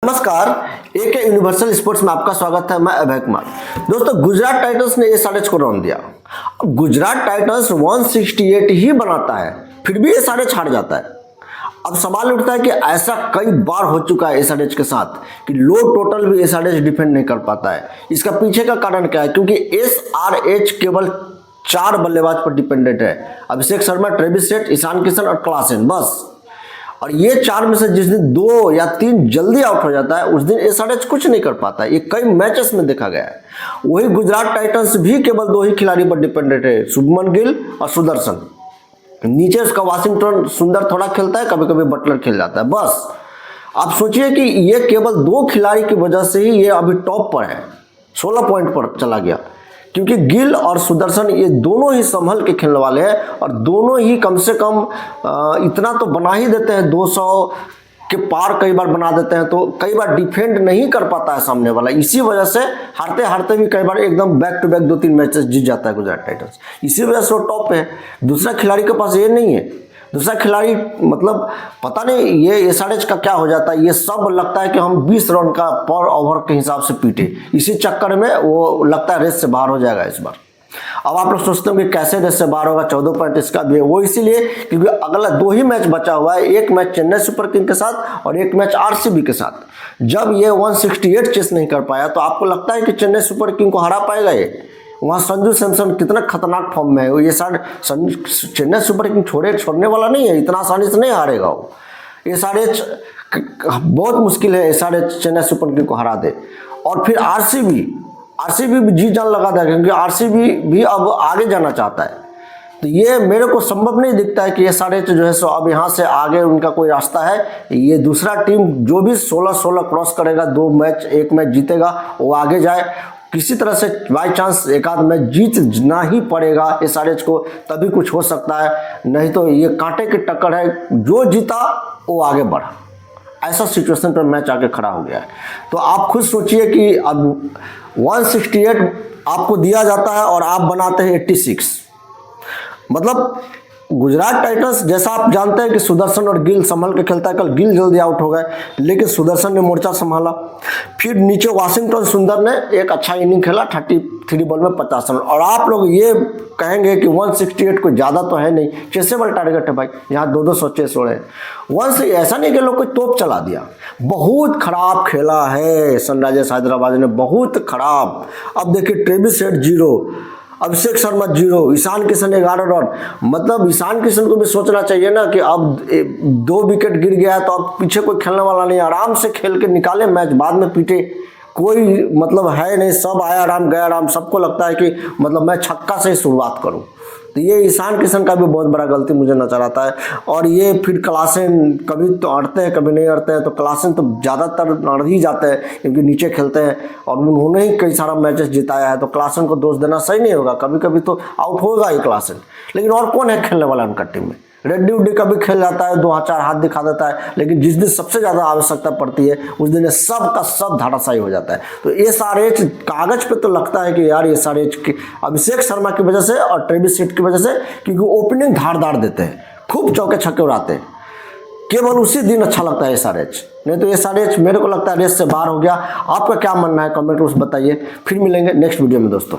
नमस्कार, AK universal sports में आपका स्वागत है। मैं अभय कुमार। दोस्तों, गुजरात टाइटंस ने SRH को राउंड दिया। अब गुजरात टाइटंस 168 ही बनाता है, फिर भी SRH हार जाता है। अब सवाल उठता है कि ऐसा कई बार हो चुका है SRH के साथ कि लो टोटल भी SRH डिफेंड नहीं कर पाता है। इसका पीछे का कारण क्या है? क्योंकि SRH केवल 4 बल्लेबाज पर डिपेंडेंट है। अभिषेक शर्मा, ट्रेविस हेड, ईशान किशन और क्लासेन, बस। और ये 4 में से जिस दिन 2 या 3 जल्दी आउट हो जाता है, उस दिन SRH कुछ नहीं कर पाता है। ये कई मैचेस में देखा गया है। वही गुजरात टाइटंस भी केवल 2 ही खिलाड़ी पर डिपेंडेंट है, शुभमन गिल और सुदर्शन। नीचे उसका वाशिंगटन सुंदर थोड़ा खेलता है, कभी कभी बटलर खेल जाता है, बस। आप सोचिए कि ये केवल 2 खिलाड़ी की वजह से ही ये अभी टॉप पर है, 16 पॉइंट पर चला गया। क्योंकि गिल और सुदर्शन ये दोनों ही संभल के खेलने वाले हैं और दोनों ही कम से कम इतना तो बना ही देते हैं, 200 के पार कई बार बना देते हैं। तो कई बार डिफेंड नहीं कर पाता है सामने वाला। इसी वजह से हारते हारते भी कई बार एकदम बैक टू बैक 2-3 मैचेस जीत जाता है गुजरात टाइटंस। इसी वजह से वो टॉप पे है। दूसरा खिलाड़ी के पास ये नहीं है। दूसरा खिलाड़ी मतलब पता नहीं ये SRH का क्या हो जाता है। ये सब लगता है कि हम 20 रन का पर ओवर के हिसाब से पीटे, इसी चक्कर में वो लगता है रेस से बाहर हो जाएगा इस बार। अब आप लोग सोचते हो कि कैसे रेस से बाहर होगा, 14 पॉइंट इसका भी है। वो इसीलिए क्योंकि अगला 2 ही मैच बचा हुआ है, एक मैच चेन्नई सुपर किंग के साथ और एक मैच RCB के साथ। जब ये 168 चेस नहीं कर पाया तो आपको लगता है कि चेन्नई सुपर किंग को हरा पाएगा ये? वहाँ संजू सैमसन कितना खतरनाक फॉर्म में है। ये चेन्नई सुपर किंग छोड़ने वाला नहीं है, इतना आसानी से नहीं हारेगा वो। SRH बहुत मुश्किल है SRH चेन्नई सुपर किंग को हरा दे। और फिर RCB भी जी जान लगा देगा, क्योंकि RCB भी अब आगे जाना चाहता है। तो ये मेरे को संभव नहीं दिखता है कि SRH जो है सो अब यहाँ से आगे उनका कोई रास्ता है। ये दूसरा टीम जो भी 16-16 क्रॉस करेगा, 2 मैच 1 मैच जीतेगा, वो आगे जाए। किसी तरह से बाई चांस एक आध मैच जीतना ही पड़ेगा SRH को, तभी कुछ हो सकता है। नहीं तो ये कांटे की टक्कर है, जो जीता वो आगे बढ़ा। ऐसा सिचुएशन पर मैच आके खड़ा हो गया है। तो आप खुद सोचिए कि अब 168 आपको दिया जाता है और आप बनाते हैं 86। मतलब गुजरात टाइटंस, जैसा आप जानते हैं कि सुदर्शन और गिल संभल के खेलता है। कल गिल जल्दी आउट हो गए, लेकिन सुदर्शन ने मोर्चा संभाला। फिर नीचे वाशिंगटन सुंदर ने एक अच्छा इनिंग खेला, 33 बॉल में 50 रन। और आप लोग ये कहेंगे कि 168 कोई ज़्यादा तो है नहीं, चेसेबल टारगेट है भाई। यहाँ 200 चेस उड़े। ऐसा नहीं कि लोग कोई तोप चला दिया। बहुत खराब खेला है सनराइजर्स हैदराबाद ने, बहुत खराब। अब देखिए, Travis head 0, Abhishek Sharma 0, Ishan Kishan 11 run. मतलब ईशान किशन को भी सोचना चाहिए ना कि अब 2 विकेट गिर गया है तो अब पीछे कोई खेलने वाला नहीं, आराम से खेल के निकाले मैच, बाद में पीटे। कोई मतलब है नहीं, सब आया आराम गया आराम। सबको लगता है कि मतलब मैं छक्का से ही शुरुआत करूं। तो ये ईशान किशन का भी बहुत बड़ा गलती मुझे नजर आता है। और ये फिर क्लासेन कभी तो अड़ते हैं, कभी नहीं अड़ते हैं। तो क्लासेन तो ज़्यादातर अड़ ही जाते हैं, क्योंकि नीचे खेलते हैं और उन्होंने ही कई सारा मैचेस जिताया है। तो क्लासेन को दोष देना सही नहीं होगा। कभी कभी तो आउट होगा ही क्लासेन, लेकिन और कौन है खेलने वाला उनका टीम में? रेड्डी उड्डी कभी खेल जाता है, 2-4 हाथ दिखा देता है, लेकिन जिस दिन सबसे ज़्यादा आवश्यकता पड़ती है उस दिन सब का सब धराशायी हो जाता है। तो SRH कागज पे तो लगता है कि यार SRH के अभिषेक शर्मा की वजह से और ट्रेविस हेड की वजह से, क्योंकि ओपनिंग धार देते हैं, खूब चौके छक्के उड़ाते हैं। केवल उसी दिन अच्छा लगता है SRH, नहीं तो SRH मेरे को लगता है रेस से बाहर हो गया। आपका क्या मानना है कमेंट में बताइए। फिर मिलेंगे नेक्स्ट वीडियो में दोस्तों।